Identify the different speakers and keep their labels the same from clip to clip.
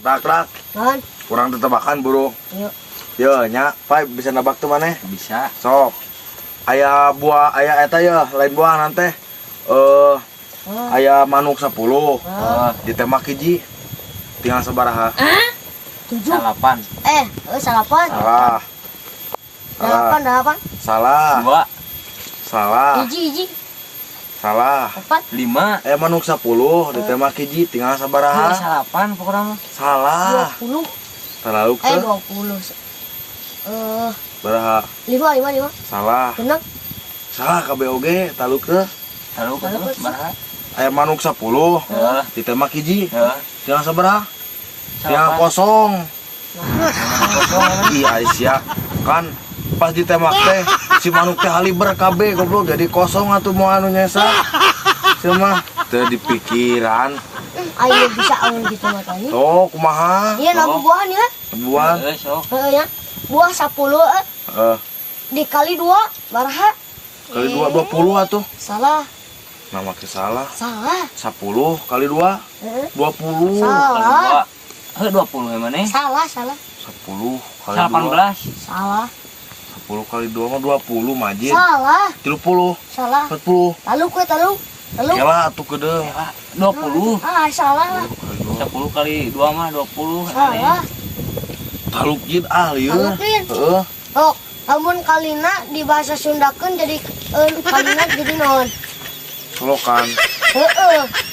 Speaker 1: Rak.
Speaker 2: Naon?
Speaker 1: Kurang tetebakan buru.
Speaker 2: Yuk.
Speaker 1: Yo nya, Pai bisa nebak tuh maneh?
Speaker 3: Bisa.
Speaker 1: Sok. Aya buah, aya eta ya, lain buah nanti. Aya manuk 10. Ditemak hiji. Tinggal sabaraha?
Speaker 2: 7.
Speaker 3: Salapan.
Speaker 2: Salapan.
Speaker 1: Salah.
Speaker 2: Delapan.
Speaker 1: Salah.
Speaker 3: 2.
Speaker 1: Salah.
Speaker 2: Hiji.
Speaker 1: Salah.
Speaker 2: 4.
Speaker 3: 5.
Speaker 1: Aya manuk 10, ditemak hiji. Tinggal sabaraha?
Speaker 3: Salapan pokoknya mah.
Speaker 1: Salah.
Speaker 2: 20.
Speaker 1: Terlalu ke?
Speaker 2: 20.
Speaker 1: Baraha?
Speaker 2: 5.
Speaker 1: Salah.
Speaker 2: Genep.
Speaker 1: Salah KBOG, talu ke?
Speaker 3: Tahu kan
Speaker 2: Tahu.
Speaker 3: baraha?
Speaker 1: Aya manuk 10,
Speaker 3: Heeh.
Speaker 1: ditemak hiji.
Speaker 3: Heeh.
Speaker 1: Tinggal sabaraha? Tinggal
Speaker 3: Salapan.
Speaker 1: kosong.
Speaker 3: Kosong.
Speaker 1: Ih Aisyah kan pas ditembak teh si manuk teh haliber KB goblok jadi kosong atuh mau anu nyesa. Cuma teu dipikiran.
Speaker 2: Ayo bisa angin gitu matanya.
Speaker 1: Tuh kumaha?
Speaker 2: Iya nabu buahan ya.
Speaker 1: Buan.
Speaker 3: Sok.
Speaker 2: Ya. Buah 10 dikali 2 baraha?
Speaker 1: Kali 2 20 atuh.
Speaker 2: Salah.
Speaker 1: Nama ke salah. 10 kali 2 20.
Speaker 2: Salah.
Speaker 3: 20 emang nih.
Speaker 2: Salah.
Speaker 1: 10 kali
Speaker 3: 18.
Speaker 2: Salah.
Speaker 1: 10 kali 2 mah 20 majid.
Speaker 2: Salah.
Speaker 1: 30
Speaker 2: Salah.
Speaker 1: 40.
Speaker 2: Talu.
Speaker 1: Yalah atuh kedeung.
Speaker 3: 20.
Speaker 2: Salah.
Speaker 3: 10 kali 2 mah 20.
Speaker 2: Salah.
Speaker 1: Taluk jid lieu.
Speaker 2: Talukin.
Speaker 1: Heeh.
Speaker 2: Oh, namun kalina di bahasa Sundakeun jadi kalina jadi naon?
Speaker 1: Solokan.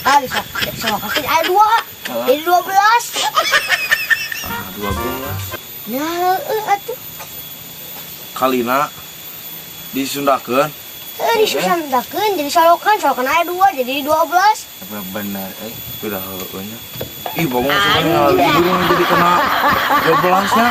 Speaker 2: Kali sok ada 2. Jadi 12.
Speaker 1: 12.
Speaker 2: Nah, atuh.
Speaker 1: Kalina disundakeun.
Speaker 2: Di Sundakeun jadi solokan aya 2 jadi 12.
Speaker 3: Bener.
Speaker 1: Udah heunya. Ih, bangun sebenarnya jadi kena 12 nya.